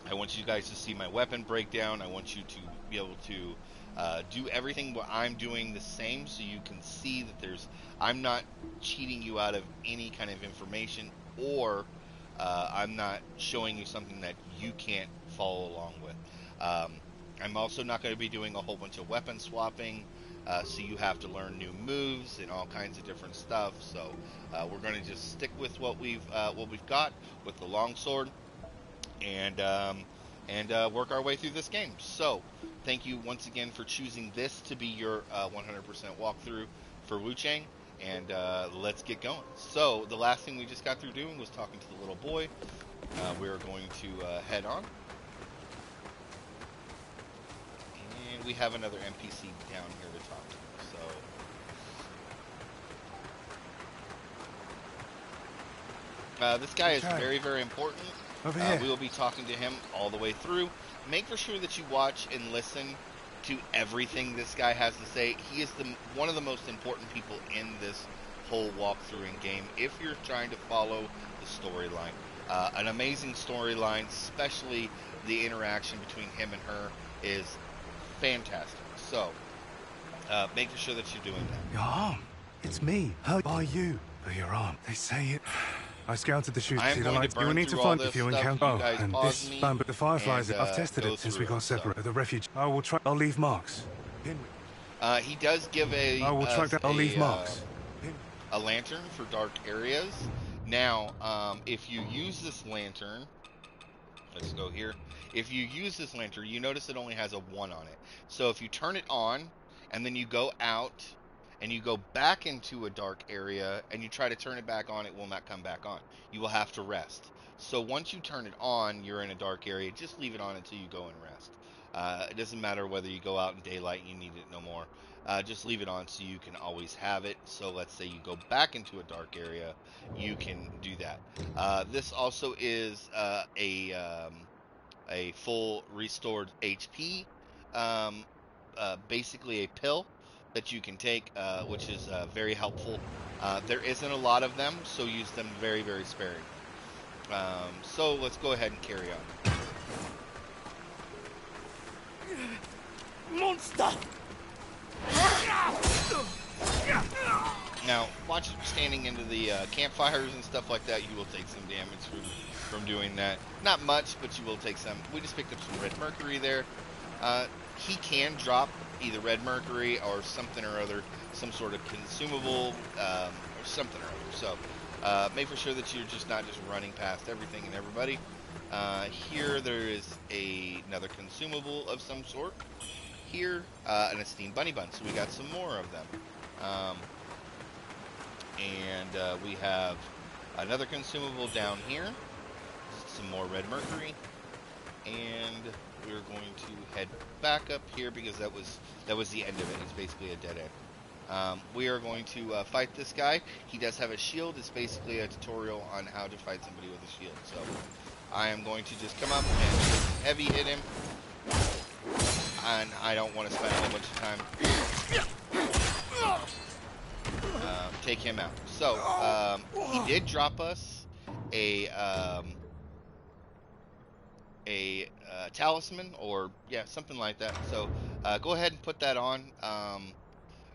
I want you guys to see my weapon breakdown. I want you to be able to do everything what I'm doing the same, so you can see that I'm not cheating you out of any kind of information, or I'm not showing you something that you can't follow along with. Um, I'm also not going to be doing a whole bunch of weapon swapping, so you have to learn new moves and all kinds of different stuff. So we're going to just stick with what we've got with the longsword, and work our way through this game. So, thank you once again for choosing this to be your 100% walkthrough for Wuchang, and let's get going. So, the last thing we just got through doing was talking to the little boy. We're going to head on, and we have another NPC down here to talk to. So, this guy is very, very important. We will be talking to him all the way through. Make for sure that you watch and listen to everything this guy has to say. He is one of the most important people in this whole walkthrough and game if you're trying to follow the storyline. An amazing storyline, especially the interaction between him and her, is fantastic. So, make sure that you're doing that. Your arm. It's me. How are you? But your arm. They say it. I scouted the chute to see the lights. You will need to find if you encounter. Oh, and this band, but the fireflies. I've tested it since we got separated. The refuge. I will try. I'll leave marks. He does give I will track that. I'll leave marks. A lantern for dark areas. Now, if you use this lantern, let's go here. If you use this lantern, you notice it only has a 1 on it. So if you turn it on, and then you go out, and you go back into a dark area, and you try to turn it back on, it will not come back on. You will have to rest. So once you turn it on, you're in a dark area, just leave it on until you go and rest. It doesn't matter whether you go out in daylight and you need it no more. Just leave it on so you can always have it. So let's say you go back into a dark area, you can do that. This also is a full restored HP, basically a pill that you can take, which is very helpful. There isn't a lot of them, so use them very, very sparingly. So let's go ahead and carry on. Monster! Now, watch standing into the campfires and stuff like that. You will take some damage from doing that. Not much, but you will take some. We just picked up some red mercury there. He can drop either red mercury or something or other, some sort of consumable or something or other. So make for sure that you're not just running past everything and everybody. Here there is another consumable of some sort. Here, an esteemed bunny bun. So we got some more of them. And we have another consumable down here. Some more red mercury. And we're going to head back up here because that was the end of it. It's basically a dead end. We are going to fight this guy. He does have a shield. It's basically a tutorial on how to fight somebody with a shield. So I am going to just come up and just heavy hit him. And I don't want to spend a whole bunch of time. Take him out. So he did drop us a talisman, or yeah, something like that. So go ahead and put that on.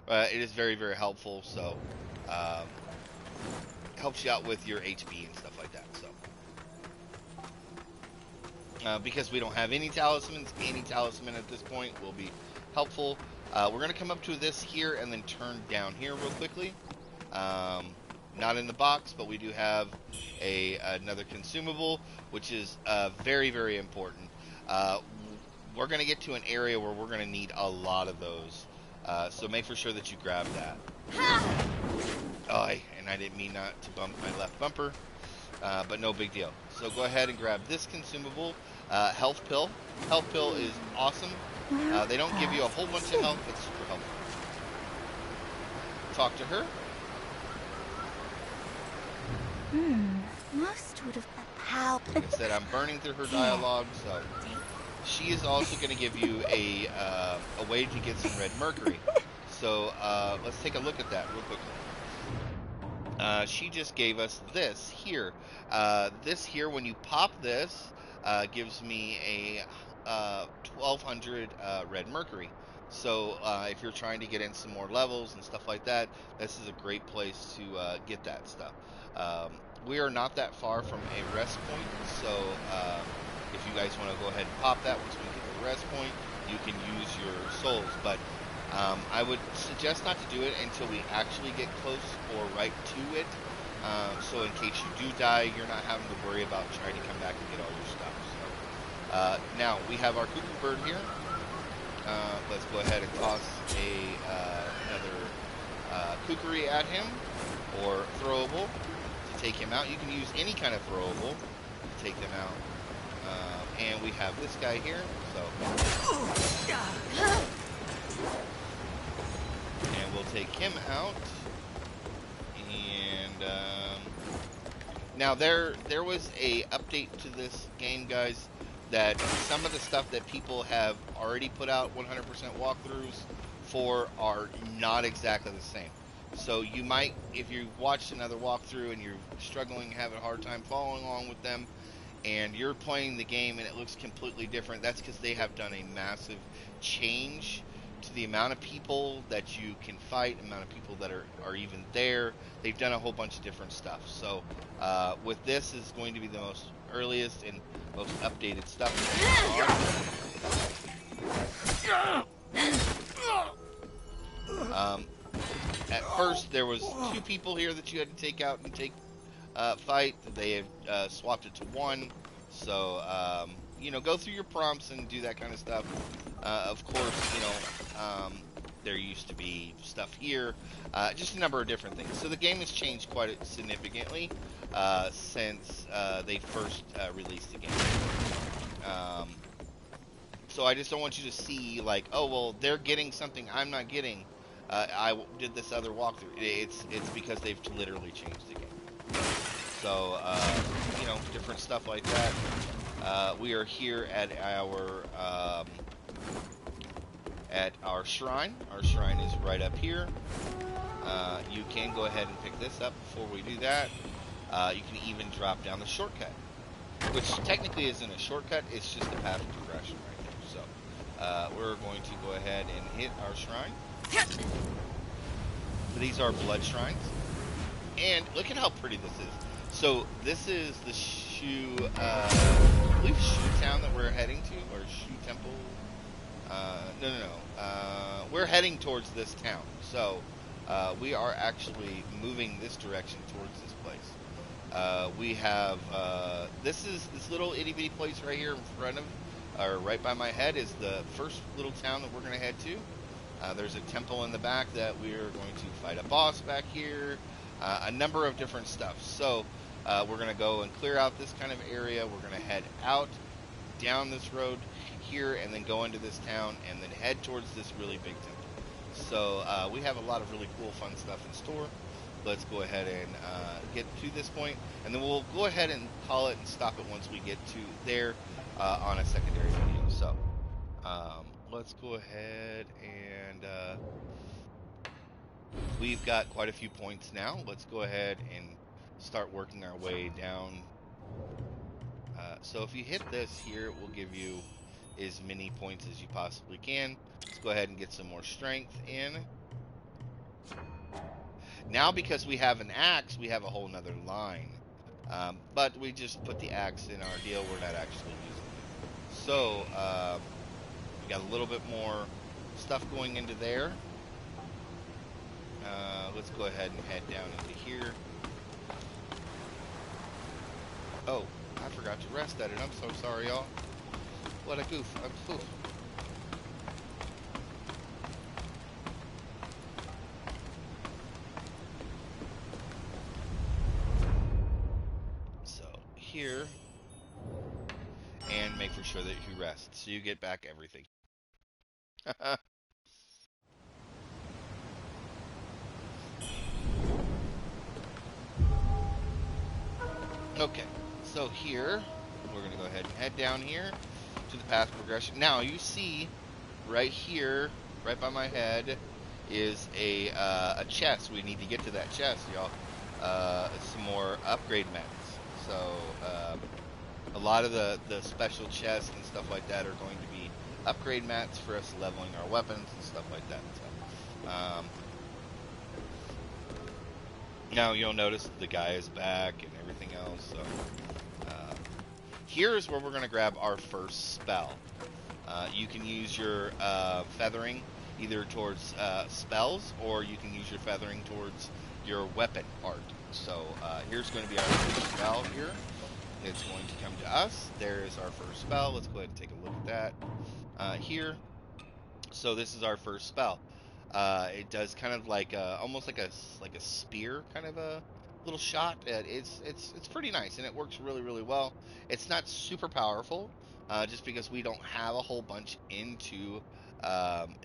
It is very, very helpful. So helps you out with your HP and stuff like that. So because we don't have any talismans, any talisman at this point will be helpful. We're going to come up to this here and then turn down here real quickly. Not in the box, but we do have another consumable, which is very, very important. We're going to get to an area where we're going to need a lot of those. So make for sure that you grab that. Oh, and I didn't mean not to bump my left bumper, but no big deal. So go ahead and grab this consumable. Health pill. Health pill is awesome. They don't give you a whole bunch of health, but super helpful. Talk to her. Most would have how. Like I said, I'm burning through her dialogue, so she is also going to give you a way to get some red mercury. So let's take a look at that real quickly. She just gave us this here. This here, when you pop this, gives me a 1200 red mercury. So if you're trying to get in some more levels and stuff like that, this is a great place to get that stuff. We are not that far from a rest point, so if you guys want to go ahead and pop that once we get to the rest point, you can use your souls. But I would suggest not to do it until we actually get close or right to it. So in case you do die, you're not having to worry about trying to come back and get all your stuff. So now we have our cuckoo bird here. Let's go ahead and toss another kukri at him, or throwable to take him out. You can use any kind of throwable to take them out. And we have this guy here, so. And we'll take him out. And now there was a update to this game, guys, that some of the stuff that people have already put out 100% walkthroughs for are not exactly the same. So you might, if you watched another walkthrough and you're struggling, having a hard time following along with them, and you're playing the game and it looks completely different, that's because they have done a massive change to the amount of people that you can fight, amount of people that are even there. They've done a whole bunch of different stuff. So with this is going to be the most earliest and most updated stuff. At first there was 2 people here that you had to take out and fight. They have swapped it to 1. So you know, go through your prompts and do that kind of stuff. Of course, you know, there used to be stuff here, just a number of different things. So the game has changed quite significantly since they first released the game. So I just don't want you to see like, oh well, they're getting something I'm not getting. I did this other walkthrough. It's because they've literally changed the game. So you know, different stuff like that. We are here at our shrine. Our shrine is right up here. You can go ahead and pick this up before we do that. You can even drop down the shortcut, which technically isn't a shortcut, it's just a path of progression right there. So we're going to go ahead and hit our shrine. These are blood shrines, and look at how pretty this is. So this is the I believe Shoe Town that we're heading to, or Shoe Temple. No. We're heading towards this town. So we are actually moving this direction towards this place. We have this little itty bitty place right here in front of, or right by my head, is the first little town that we're going to head to. There's a temple in the back that we are going to fight a boss back here. A number of different stuff. So we're going to go and clear out this kind of area. We're going to head out down this road here and then go into this town and then head towards this really big temple. So we have a lot of really cool, fun stuff in store. Let's go ahead and get to this point, and then we'll go ahead and call it and stop it once we get to there on a secondary video. So let's go ahead and we've got quite a few points now. Let's go ahead and start working our way down. So if you hit this here, it will give you as many points as you possibly can. Let's go ahead and get some more strength in. Now, because we have an axe, we have a whole nother line. But we just put the axe in our deal. We're not actually using it. So we got a little bit more stuff going into there. Let's go ahead and head down into here. Oh, I forgot to rest at it. I'm so sorry, y'all. What a goof. So, here. And make for sure that you rest, so you get back everything. Okay, so here, we're going to go ahead and head down here to the path progression. Now, you see, right here, right by my head, is a chest. We need to get to that chest, y'all. Some more upgrade mats. So, A lot of the special chests and stuff like that are going to be upgrade mats for us leveling our weapons and stuff like that. So, now you'll notice the guy is back and everything else. So here's where we're going to grab our first spell. You can use your feathering either towards spells, or you can use your feathering towards your weapon art. So here's going to be our first spell here. It's going to come to us. There's our first spell. Let's go ahead and take a look at that here. So this is our first spell. It does kind of like almost like a spear kind of a little shot. It's pretty nice, and it works really well. It's not super powerful, just because we don't have a whole bunch into.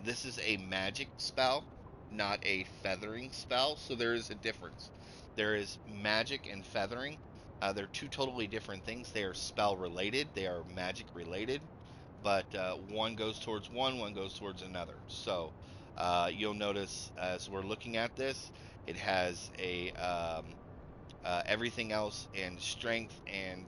This is a magic spell, not a feathering spell, so there is a difference. There is magic and feathering. They're two totally different things. They are spell related. They are magic related, but one goes towards one goes towards another. So you'll notice as we're looking at this, it has a everything else in strength and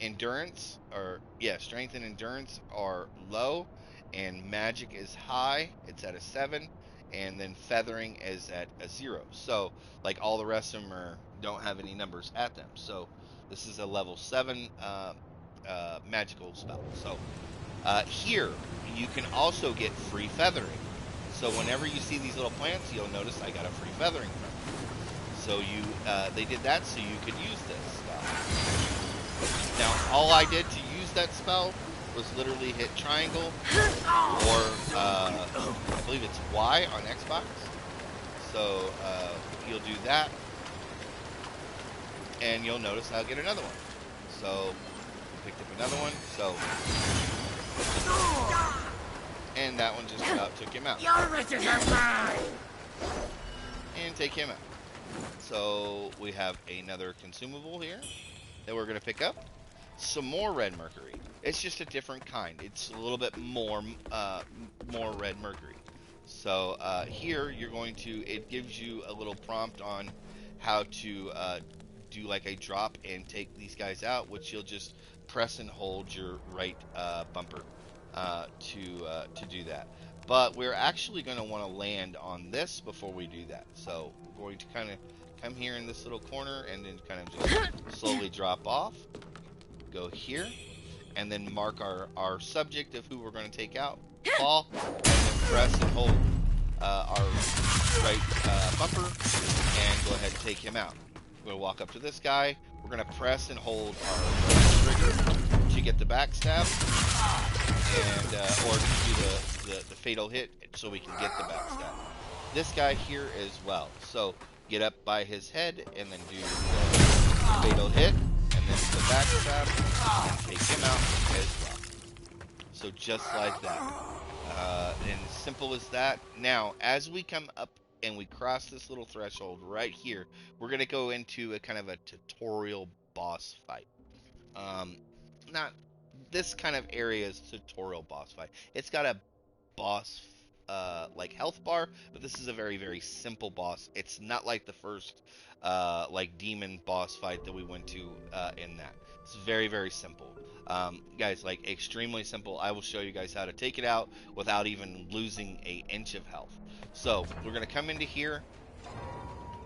endurance, or yeah, strength and endurance are low, and magic is high. It's at a 7, and then feathering is at a 0. So like all the rest of them don't have any numbers at them. So this is a level 7 magical spell. So here you can also get free feathering. So whenever you see these little plants, you'll notice I got a free feathering from them. So they did that so you could use this spell. Now, all I did to use that spell was literally hit triangle, or I believe it's Y on Xbox. So you'll do that, and you'll notice I'll get another one. So picked up another one. So, and that one just about took him out. Your riches are mine. And take him out. So we have another consumable here that we're going to pick up. Some more red mercury. It's just a different kind. It's a little bit more red mercury. So here you're going to, it gives you a little prompt on how to do like a drop and take these guys out, which you'll just press and hold your right bumper to do that. But we're actually going to want to land on this before we do that. So we're going to kind of come here in this little corner and then kind of just slowly drop off. Go here, and then mark our subject of who we're going to take out. Fall, and then press and hold our right bumper, and go ahead and take him out. We're going to walk up to this guy. We're going to press and hold our trigger to get the backstab, and or to do the fatal hit so we can get the backstab. This guy here as well. So get up by his head and then do the fatal hit, and then the backstab, and take him out as well. So just like that. And as simple as that. Now, as we come up and we cross this little threshold right here, we're going to go into a kind of a tutorial boss fight. Not this kind of area's tutorial boss fight. It's got a boss like health bar, but this is a very simple boss. It's not like the first like demon boss fight that we went to in that. It's very simple. Guys, like extremely simple. I will show you guys how to take it out without even losing an inch of health. So we're going to come into here.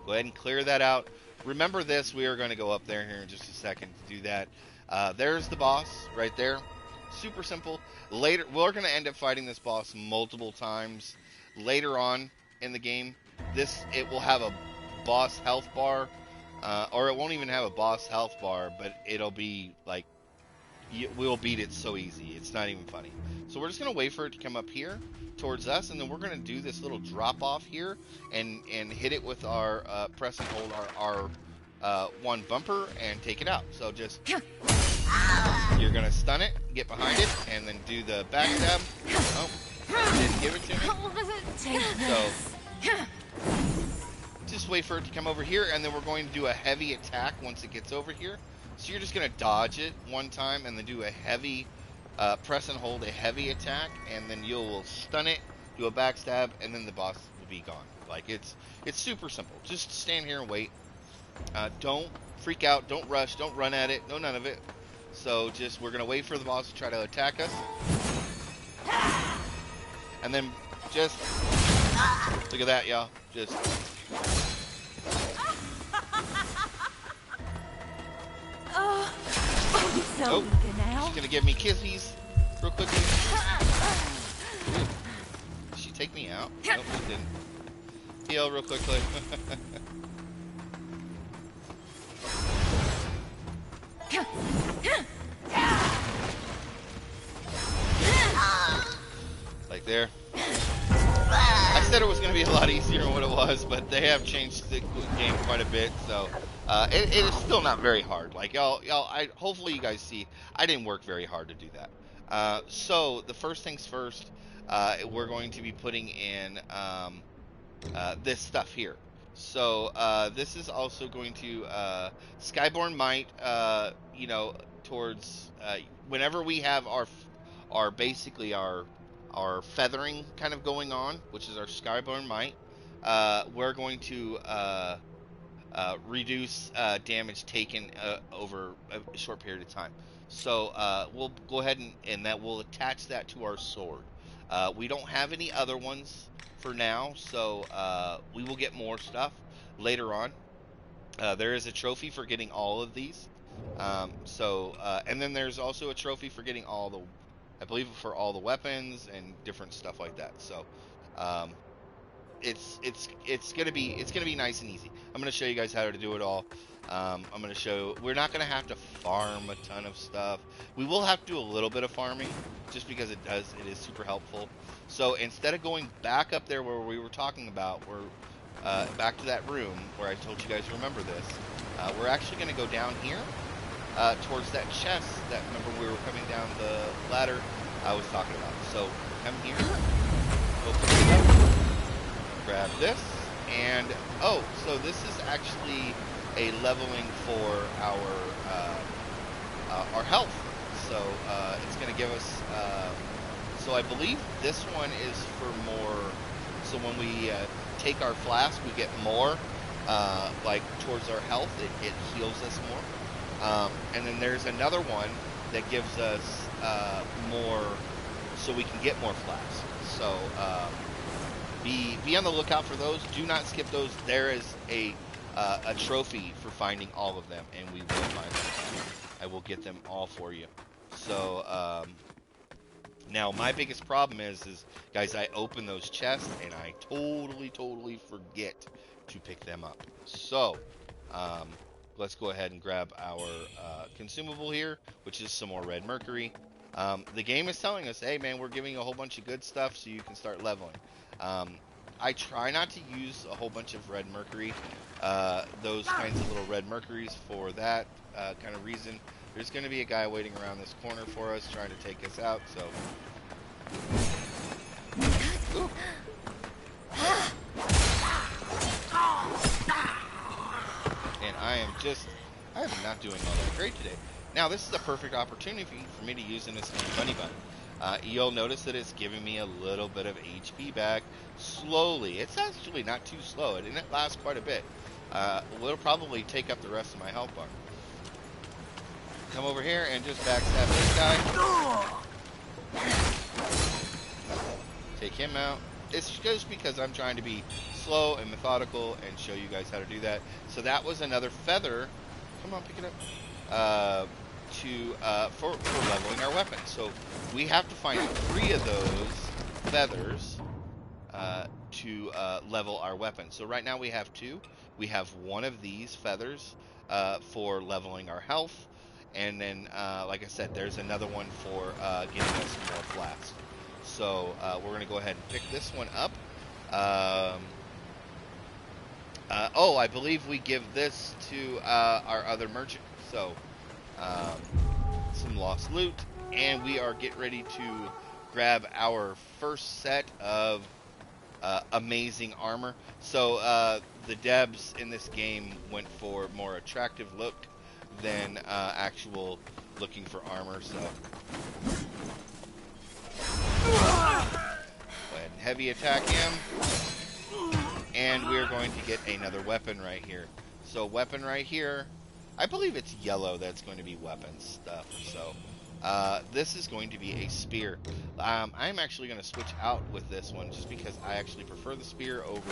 Go ahead and clear that out. Remember this, we are going to go up there here in just a second to do that. There's the boss right there. Super simple. Later, we're going to end up fighting this boss multiple times. Later on in the game, it will have a boss health bar, or it won't even have a boss health bar, but it'll be like, we'll beat it so easy. It's not even funny. So we're just going to wait for it to come up here towards us, and then we're going to do this little drop off here and hit it with our press and hold our one bumper and take it out. So just you're going to stun it, get behind it, and then do the backstab. Oh, didn't give it to me. So just wait for it to come over here, and then we're going to do a heavy attack once it gets over here. So you're just going to dodge it one time and then do a heavy press and hold a heavy attack, and then you'll stun it, do a backstab, and then the boss will be gone. Like it's super simple. Just stand here and wait. Don't freak out. Don't rush. Don't run at it. No, none of it. So just, we're going to wait for the boss to try to attack us. And then just, look at that, y'all. Just. Oh, she's going to give me kisses real quickly. Did she take me out? Nope, she didn't. Heal real quickly. Like there. I said it was going to be a lot easier than what it was, but they have changed the game quite a bit, so it is still not very hard. Like y'all, hopefully you guys see, I didn't work very hard to do that. So the first things first, we're going to be putting in this stuff here. So this is also going to Skyborn Might, you know, towards whenever we have our basically our feathering kind of going on, which is our Skyborn Might, we're going to reduce damage taken over a short period of time. So we'll go ahead and that will attach that to our sword. We don't have any other ones for now, so we will get more stuff later on. There is a trophy for getting all of these. And then there's also a trophy for getting all the, I believe, for all the weapons and different stuff like that. So it's gonna be nice and easy. I'm gonna show you guys how to do it all. I'm gonna show, we're not gonna have to farm a ton of stuff. We will have to do a little bit of farming just because it is super helpful. So instead of going back up there where we were talking about, we're back to that room where I told you guys to remember this. We're actually gonna go down here towards that chest that, remember, we were coming down the ladder I was talking about. So come here, open it up, grab this, and oh, so this is actually a leveling for our health. So it's going to give us. So I believe this one is for more. So when we take our flask, we get more, like towards our health. It heals us more. And then there's another one that gives us more, so we can get more flasks. So be on the lookout for those. Do not skip those. There is a trophy for finding all of them, and we will find them. I will get them all for you. So now my biggest problem is guys, I open those chests and I totally forget to pick them up. So let's go ahead and grab our consumable here, which is some more red mercury. The game is telling us, hey man, we're giving you a whole bunch of good stuff so you can start leveling. I try not to use a whole bunch of red mercury, those kinds of little red mercuries, for that kind of reason. There's going to be a guy waiting around this corner for us, trying to take us out, so... Ooh. And I am not doing all that great today. Now, this is a perfect opportunity for me to use this bunny button. You'll notice that it's giving me a little bit of HP back slowly. It's actually not too slow, and it lasts quite a bit. We'll probably take up the rest of my health bar. Come over here and just backstab this guy. Take him out. It's just because I'm trying to be slow and methodical and show you guys how to do that. So that was another feather. Come on, pick it up. For leveling our weapon. So we have to find 3 of those feathers to level our weapon. So right now we have 2. We have 1 of these feathers for leveling our health, and then like I said, there's another one for getting us more flasks. So we're going to go ahead and pick this one up. Oh, I believe we give this to our other merchant. So some lost loot, and we are getting ready to grab our first set of amazing armor. So the devs in this game went for more attractive look than actual looking for armor. So go ahead and heavy attack him, and we're going to get another weapon right here. So weapon right here. I believe it's yellow that's going to be weapon stuff. So this is going to be a spear. I'm actually going to switch out with this one just because I actually prefer the spear over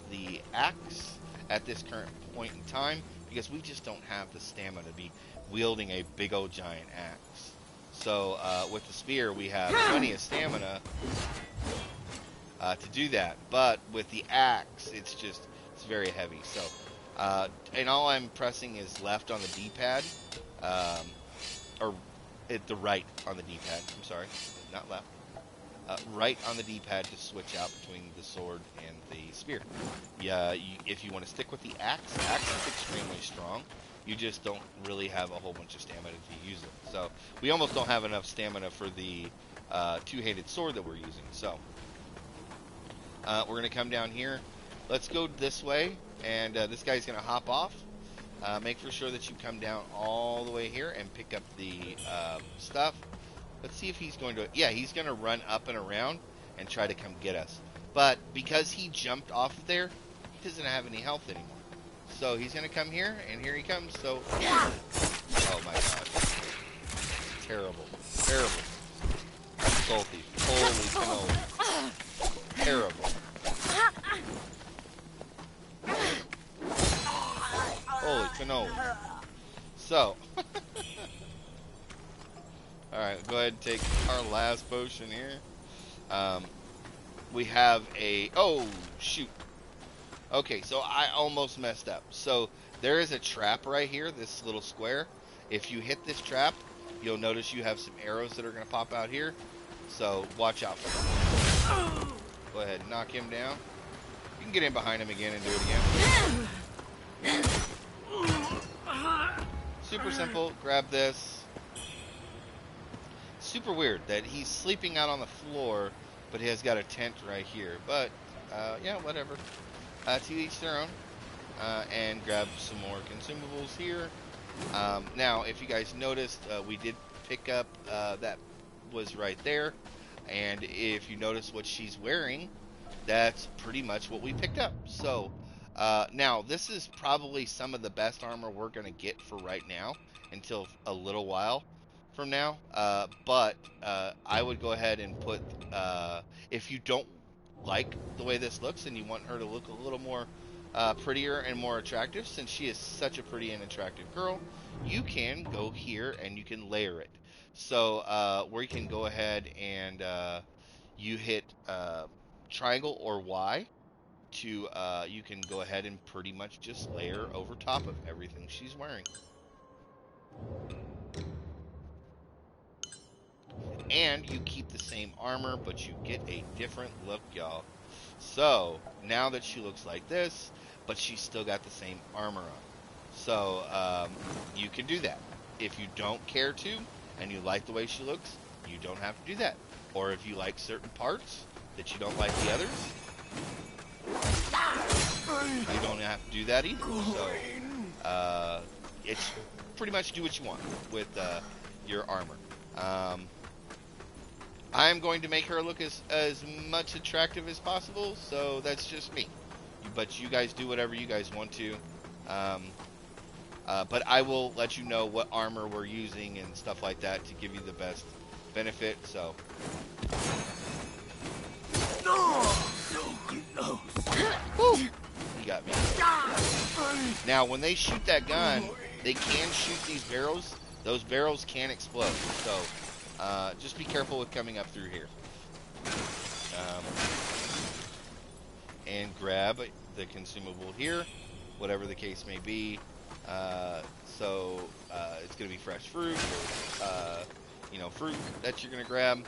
the axe at this current point in time, because we just don't have the stamina to be wielding a big old giant axe. So with the spear, we have plenty of stamina to do that. But with the axe, it's very heavy. So, and all I'm pressing is left on the D-pad, or the right on the D-pad. I'm sorry, not left. Right on the D-pad to switch out between the sword and the spear. Yeah, if you want to stick with the axe is extremely strong. You just don't really have a whole bunch of stamina to use it. So we almost don't have enough stamina for the two-handed sword that we're using. So we're going to come down here. Let's go this way, and this guy's going to hop off. Make for sure that you come down all the way here and pick up the stuff. Let's see if he's going to... Yeah, he's going to run up and around and try to come get us. But because he jumped off of there, he doesn't have any health anymore. So he's going to come here, and here he comes. So, oh my gosh. Terrible. Terrible. Salty. Holy cannoli. Terrible. Holy cannoli. So, alright, go ahead and take our last potion here. We have a... Oh, shoot. Okay, so I almost messed up. So there is a trap right here, this little square. If you hit this trap, you'll notice you have some arrows that are going to pop out here. So watch out for that. Go ahead and knock him down. You can get in behind him again and do it again. Super simple. Grab this. Super weird that he's sleeping out on the floor, but he has got a tent right here. But, yeah, whatever. To each their own. And grab some more consumables here. Now, if you guys noticed, we did pick up, that was right there. And if you notice what she's wearing, that's pretty much what we picked up. So, now, this is probably some of the best armor we're going to get for right now, until a little while from now. But I would go ahead and put, if you don't like the way this looks and you want her to look a little more prettier and more attractive, since she is such a pretty and attractive girl, you can go here and you can layer it. So where you can go ahead and you hit triangle or Y to you can go ahead and pretty much just layer over top of everything she's wearing. And you keep the same armor, but you get a different look, y'all. So now that she looks like this, but she's still got the same armor on. So you can do that. If you don't care to, and you like the way she looks, you don't have to do that. Or if you like certain parts that you don't like the others, you don't have to do that either. So it's pretty much do what you want with your armor. I'm going to make her look as much attractive as possible, so that's just me. But you guys do whatever you guys want to. But I will let you know what armor we're using and stuff like that to give you the best benefit, so. Woo! You got me. Now, when they shoot that gun, they can shoot these barrels. Those barrels can explode, so just be careful with coming up through here. And grab the consumable here, whatever the case may be. So it's going to be fresh fruit, or, fruit that you're going to grab.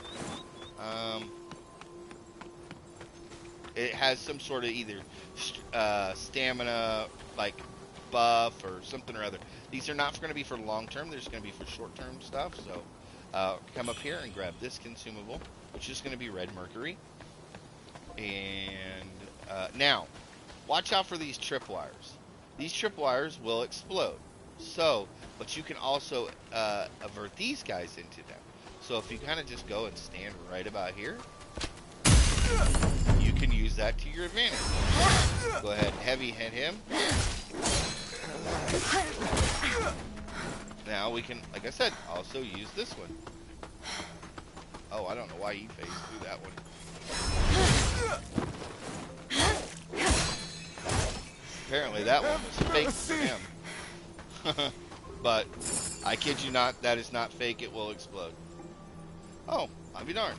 It has some sort of either stamina, like buff or something or other. These are not going to be for long term. They're just going to be for short term stuff. So come up here and grab this consumable, which is going to be red mercury. And now, watch out for these tripwires. These tripwires will explode. So, but you can also avert these guys into them. So if you kind of just go and stand right about here, you can use that to your advantage. Go ahead and heavy hit him. Now we can, like I said, also use this one. Oh, I don't know why he phased through that one. Apparently that one was fake for him. But I kid you not, that is not fake. It will explode. Oh, I'll be darned.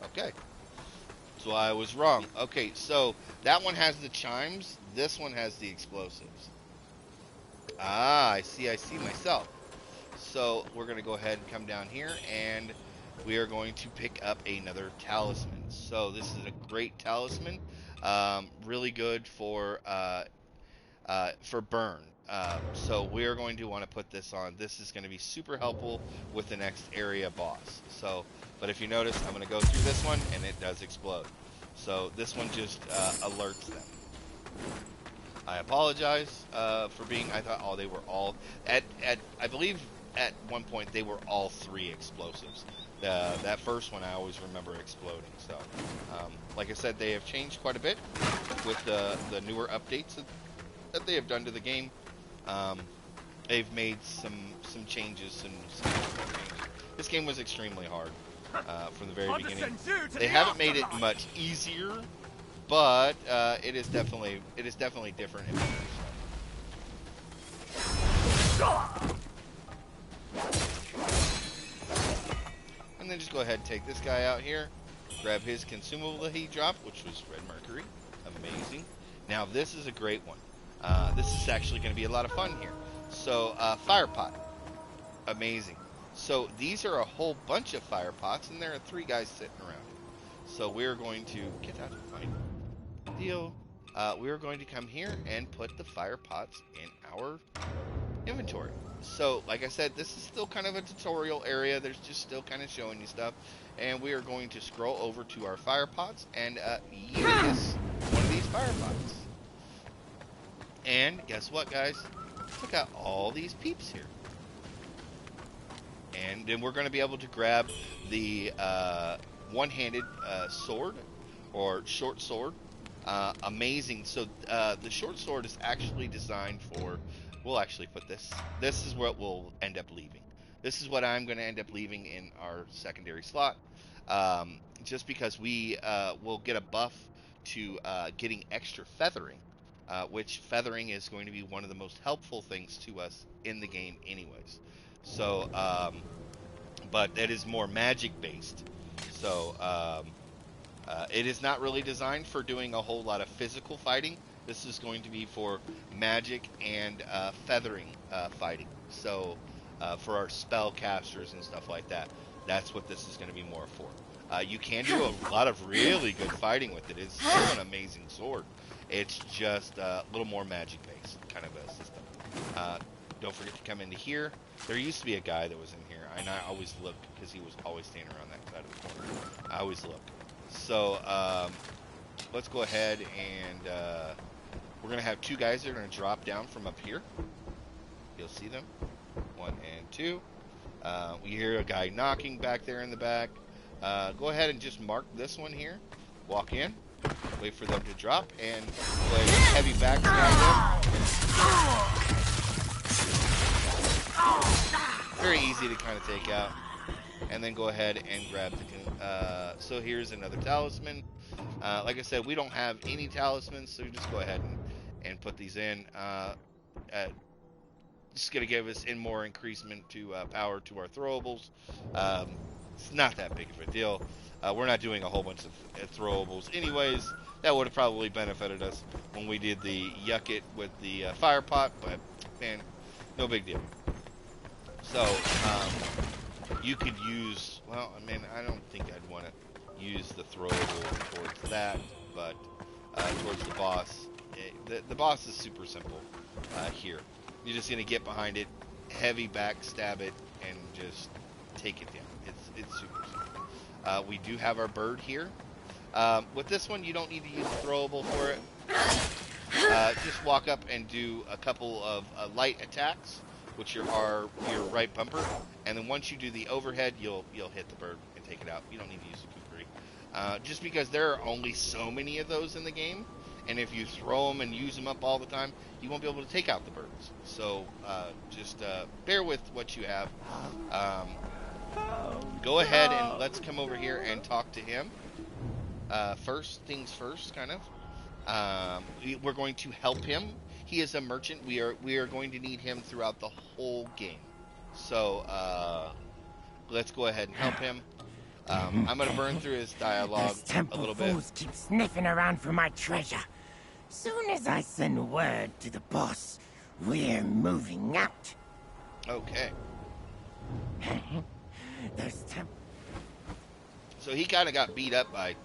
Okay. So I was wrong. Okay, so that one has the chimes. This one has the explosives. Ah, I see myself. So we're going to go ahead and come down here, and we are going to pick up another talisman. So this is a great talisman. Really good for burn. So we're going to want to put this on. This is going to be super helpful with the next area boss. So, but if you notice, I'm going to go through this one, and it does explode. So this one just alerts them. I apologize for being. I thought, oh, they were all at. I believe at one point they were all 3 explosives. That first one I always remember exploding. So, like I said, they have changed quite a bit with the newer updates that they have done to the game. They've made some changes, some changes. This game was extremely hard from the very beginning. They haven't made it much easier, but it is definitely different and better. And then just go ahead and take this guy out here, grab his consumable that he dropped, which was red mercury. Amazing. Now this is a great one. This is actually going to be a lot of fun here. So fire pot, amazing. So these are a whole bunch of fire pots, and there are 3 guys sitting around. So we're going to get out of my deal. We're going to come here and put the fire pots in our inventory. So, like I said, this is still kind of a tutorial area. There's just still kind of showing you stuff. And we are going to scroll over to our fire pots and use one of these fire pots. And guess what, guys? Look at all these peeps here. And then we're going to be able to grab the one-handed sword or short sword. Amazing. So the short sword is actually designed for... We'll actually put this. This is what we'll end up leaving. This is what I'm going to end up leaving in our secondary slot. Just because we will get a buff to getting extra feathering. Which feathering is going to be one of the most helpful things to us in the game anyways. So, but it is more magic based. So, it is not really designed for doing a whole lot of physical fighting. This is going to be for magic and feathering fighting. So, for our spell casters and stuff like that, that's what this is going to be more for. You can do a lot of really good fighting with it. It's still an amazing sword. It's just a little more magic based kind of a system. Don't forget to come into here. There used to be a guy that was in here, and I always looked because he was always standing around that side of the corner. I always look. So let's go ahead and we're going to have 2 guys that are going to drop down from up here. You'll see them. 1 and 2. We hear a guy knocking back there in the back. Go ahead and just mark this one here. Walk in. Wait for them to drop and go ahead and heavy backstab them. Very easy to kind of take out. And then go ahead and grab the... so here's another talisman. Like I said, we don't have any talismans, so just go ahead and put these in. Just going to give us more increasement to power to our throwables. It's not that big of a deal. We're not doing a whole bunch of throwables anyways. That would have probably benefited us when we did the yuck it with the fire pot, but man, no big deal. So, you could use, well, I mean, I don't think I'd want to use the throwable towards that, but towards the boss. The boss is super simple here. You're just going to get behind it, heavy backstab it, and just take it down. It's super simple. We do have our bird here. With this one, you don't need to use a throwable for it. Just walk up and do a couple of light attacks, which are your right bumper, and then once you do the overhead, you'll hit the bird and take it out. You don't need to use the kukri. Just because there are only so many of those in the game, and if you throw them and use them up all the time, you won't be able to take out the birds. So just bear with what you have. Go ahead and let's come over here and talk to him. First things first, kind of. We're going to help him. He is a merchant. We are going to need him throughout the whole game. So let's go ahead and help him. I'm going to burn through his dialogue a little bit. Fools keep sniffing around for my treasure. Soon as I send word to the boss, we're moving out. Okay. There's So he kind of got beat up by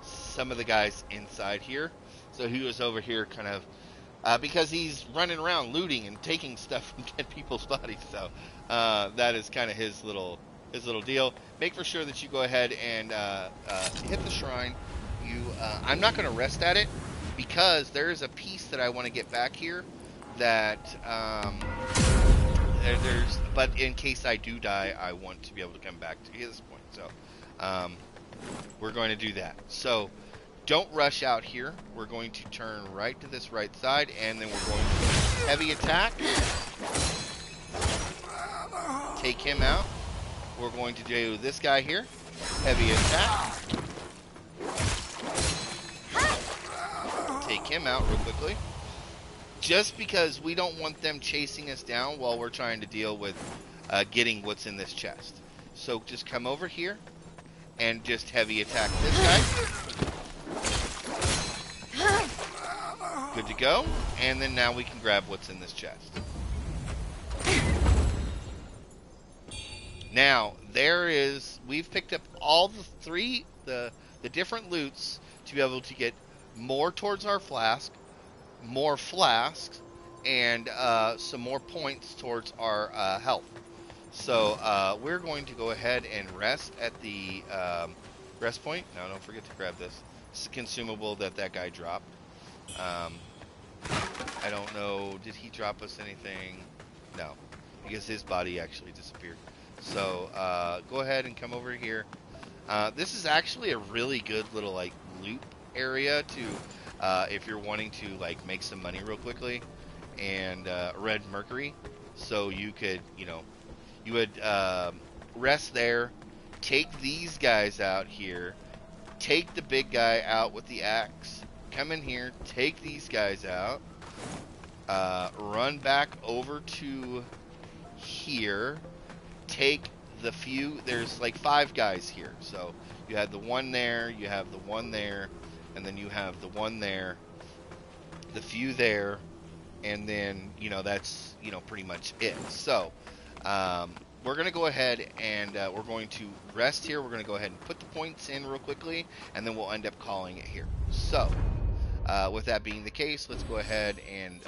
some of the guys inside here. So he was over here kind of because he's running around looting and taking stuff from dead people's bodies. So that is kind of his little deal. Make for sure that you go ahead and hit the shrine. I'm not going to rest at it because there is a piece that I want to get back here that but in case I do die, I want to be able to come back to this point. So we're going to do that. So don't rush out here. We're going to turn right to this right side, and then we're going to heavy attack. Take him out. We're going to do this guy here. Heavy attack. Take him out real quickly. Just because we don't want them chasing us down while we're trying to deal with getting what's in this chest. So just come over here and just heavy attack this guy. Good to go. And then now we can grab what's in this chest. Now, we've picked up all the different loots to be able to get more towards our flask, more flasks, and some more points towards our health. So we're going to go ahead and rest at the rest point. Now, don't forget to grab this. It's a consumable that guy dropped. I don't know, did he drop us anything? No, because his body actually disappeared. So go ahead and come over here. This is actually a really good little like loot area to if you're wanting to like make some money real quickly, and red mercury. So you could, you would rest there, take these guys out here, take the big guy out with the axe, come in here, take these guys out, run back over to here, take the few, there's like 5 guys here, so you have the one there, you have the one there, and then you have the one there, the few there, and then, that's, pretty much it. So, we're going to go ahead and we're going to rest here. We're going to go ahead and put the points in real quickly, and then we'll end up calling it here. So, with that being the case, let's go ahead and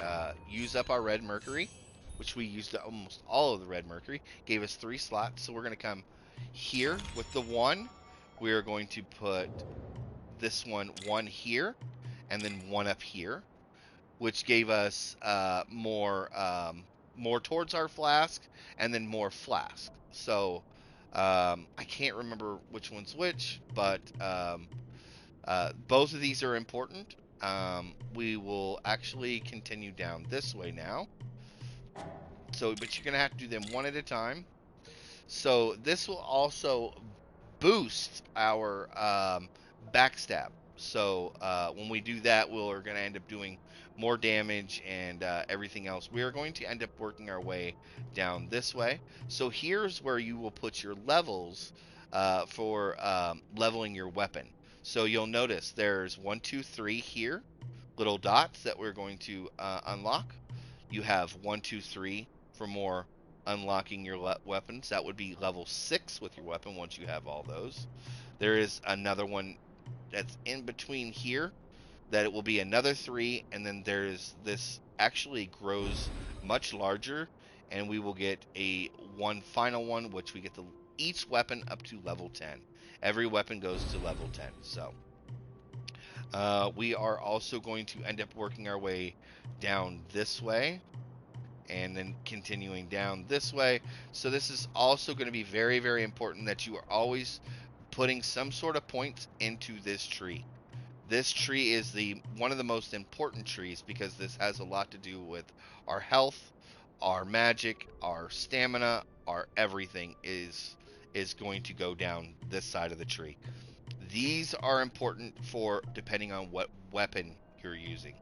use up our red mercury, which we used almost all of the red mercury. Gave us 3 slots, so we're going to come here with the 1. We are going to put this one here, and then 1 up here, which gave us more towards our flask, and then more flask. So I can't remember which one's which, but both of these are important. We will actually continue down this way now. So, but you're going to have to do them one at a time. So this will also boost our backstab. So when we do that, we're going to end up doing more damage and everything else. We are going to end up working our way down this way. So here's where you will put your levels for leveling your weapon. So you'll notice there's 1, 2, 3 here, little dots that we're going to unlock. You have 1, 2, 3 for more unlocking your weapons. That would be level 6 with your weapon once you have all those. There is another one that's in between here that it will be another 3, and then there's this actually grows much larger, and we will get one final one, which we get each weapon up to level 10. Every weapon goes to level 10. So we are also going to end up working our way down this way, and then continuing down this way. So this is also going to be very, very important that you are always putting some sort of points into this tree. This tree is one of the most important trees because this has a lot to do with our health, our magic, our stamina, our everything is going to go down this side of the tree. These are important for depending on what weapon you're using.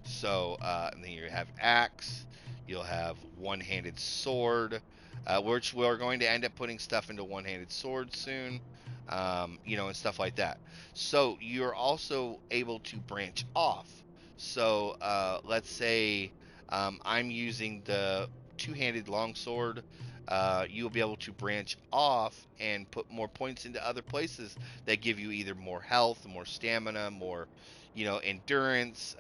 So, and then you have axe, you'll have one-handed sword, which we're going to end up putting stuff into one-handed sword soon, and stuff like that. So you're also able to branch off. So let's say I'm using the two-handed longsword. You'll be able to branch off and put more points into other places that give you either more health, more stamina, more endurance,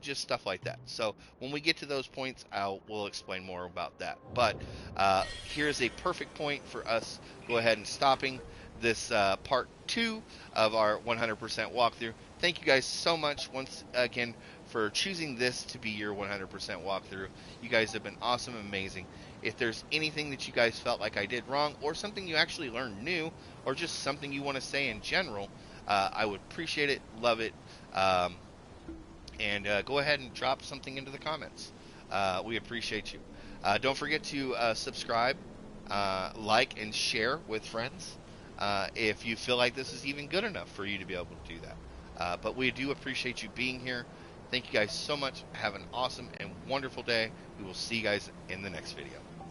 just stuff like that. So when we get to those points, we'll explain more about that. But here's a perfect point for us. Go ahead and stopping this part 2 of our 100% walkthrough. Thank you guys so much once again for choosing this to be your 100% walkthrough. You guys have been awesome, amazing. If there's anything that you guys felt like I did wrong, or something you actually learned new, or just something you want to say in general, I would appreciate it, love it. And go ahead and drop something into the comments. We appreciate you. Don't forget to subscribe, like, and share with friends if you feel like this is even good enough for you to be able to do that. But we do appreciate you being here. Thank you guys so much. Have an awesome and wonderful day. We will see you guys in the next video.